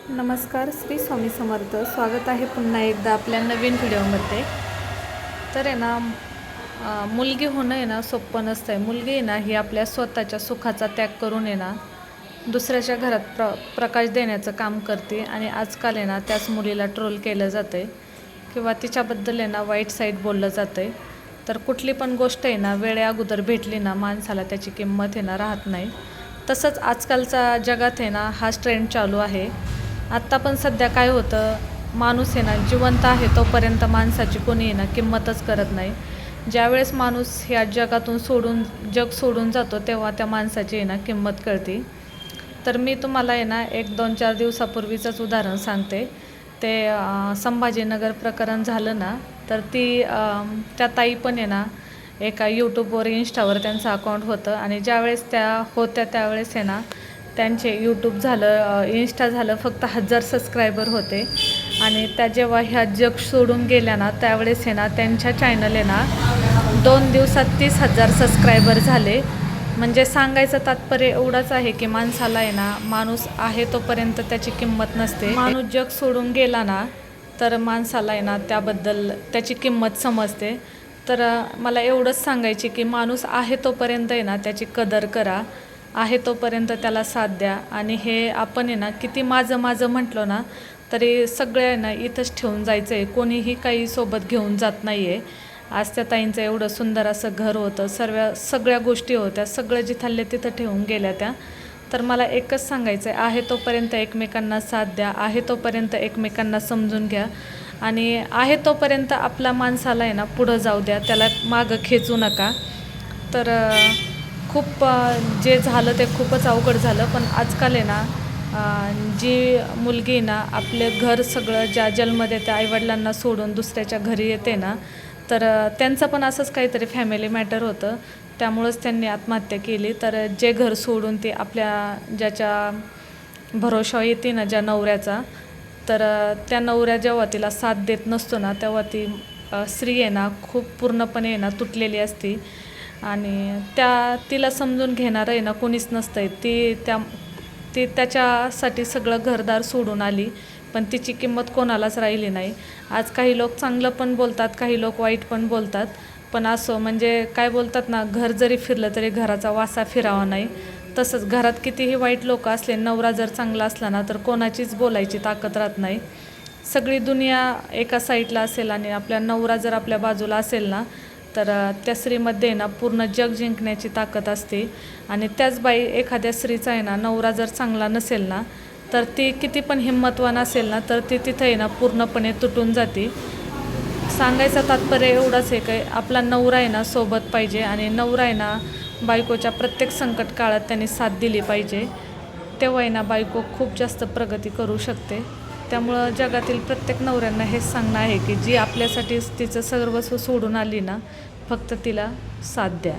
नमस्कार, श्री स्वामी समर्थ. स्वागत आहे पुन्हा एकदा आपल्या नवीन व्हिडिओमध्ये. तर आहे ना, मुलगी होणं आहे ना सोपं नसतं आहे. मुलगी आहे ना ही आपल्या स्वतःच्या सुखाचा त्याग करून आहे ना दुसऱ्याच्या घरात प्रकाश देण्याचं काम करते. आणि आजकाल आहे ना त्याच मुलीला ट्रोल केलं जातं आहे किंवा तिच्याबद्दल आहे ना वाईट साईड बोललं जातं आहे. तर कुठली पण गोष्ट आहे ना वेळे अगोदर भेटली ना माणसाला त्याची किंमत आहे ना राहत नाही. तसंच आजकालचा जगात आहे ना हाच ट्रेंड चालू आहे. आत्ता पण सध्या काय होतं, माणूस आहे ना जिवंत आहे तोपर्यंत माणसाची कोणी आहे ना किंमतच करत नाही. ज्यावेळेस माणूस ह्या जगातून जग सोडून जातो तेव्हा त्या माणसाची आहे ना किंमत कळते. तर मी तुम्हाला आहे ना 1-2-4 दिवसापूर्वीचंच उदाहरण सांगते. ते संभाजीनगर प्रकरण झालं ना, तर त्या ताई पण आहे ना एका यूट्यूबवर इंस्टावर त्यांचं अकाउंट होतं. आणि ज्यावेळेस त्या होत्या त्यावेळेस आहे ना त्यांचे यूट्यूब झालं, इंस्टा झालं, फक्त 1000 सबस्क्रायबर होते. आणि त्या जेव्हा ह्या जग सोडून गेल्या ना त्यावेळेस आहे ना त्यांच्या चॅनल आहे ना 2 दिवसात 30,000 सबस्क्रायबर झाले. म्हणजे सांगायचं तात्पर्य एवढंच आहे की माणसाला आहे ना माणूस आहे तोपर्यंत त्याची किंमत नसते. माणूस जग सोडून गेला ना तर माणसाला आहे ना त्याबद्दल त्याची किंमत समजते. तर मला एवढंच सांगायचे की माणूस आहे तोपर्यंत आहे ना त्याची कदर करा, आहे तोपर्यंत त्याला साथ द्या. आणि हे आपण आहे ना किती माझं माझं म्हटलं ना तरी सगळे आहे ना इथंच ठेवून जायचं आहे, कोणीही काही सोबत घेऊन जात नाही आहे. आज त्या ताईंचं एवढं सुंदर असं घर होतं, सगळ्या गोष्टी होत्या, सगळं जिथल्या तिथं ठेवून गेल्या त्या. तर मला एकच सांगायचं आहे तोपर्यंत एकमेकांना साथ द्या, आहे तोपर्यंत एकमेकांना समजून घ्या. आणि आहे तोपर्यंत आपला माणसाला आहे ना पुढं जाऊ द्या, त्याला मागं खेचू नका. तर खूप जे झालं ते खूपच अवघड झालं. पण आजकाल आहे ना जी मुलगी ना आपलं घर सगळं ज्या जन्मते त्या आईवडिलांना सोडून दुसऱ्याच्या घरी येते ना, तर त्यांचं पण असंच काहीतरी फॅमिली मॅटर होतं, त्यामुळंच त्यांनी आत्महत्या केली. तर जे घर सोडून ते आपल्या ज्याच्या भरोशावर येते ना ज्या नवऱ्याचा, तर त्या नवऱ्या जेव्हा तिला साथ देत नसतो ना तेव्हा ती स्त्री आहे ना खूप पूर्णपणे आहे ना तुटलेली असते. आणि तिला समजून घेणारं आहे ना कोणीच नसतं आहे. ती त्याच्यासाठी सगळं घरदार सोडून आली, पण तिची किंमत कोणालाच राहिली नाही. आज काही लोक चांगलं पण बोलतात, काही लोक वाईट पण बोलतात. पण असो, म्हणजे काय बोलतात ना, घर जरी फिरलं तरी घराचा वासा फिरावा नाही. तसंच घरात कितीही वाईट लोक असले, नवरा जर चांगला असला ना तर कोणाचीच बोलायची ताकद राहत नाही. सगळी दुनिया एका साईडला असेल आणि आपला नवरा जर आपल्या बाजूला असेल ना तर त्या स्त्रीमध्ये ना पूर्ण जग जिंकण्याची ताकद असते. आणि त्याच एखाद्या स्त्रीचा आहे ना नवरा जर चांगला नसेल ना तर ती किती पण हिंमतवान असेल ना तर ती तिथं आहे ना पूर्णपणे तुटून जाते. सांगायचं तात्पर्य एवढंच आहे की आपला नवरा आहे ना सोबत पाहिजे, आणि नवरा आहे ना बायकोच्या प्रत्येक संकट काळात त्यांनी साथ दिली पाहिजे. तेव्हा आहे ना बायको खूप जास्त प्रगती करू शकते. त्यामुळं जगातील प्रत्येक नवऱ्यांना हेच सांगणं आहे की जी आपल्यासाठी तिचं सर्वस्व सोडून आली ना, फक्त तिला साथ द्या.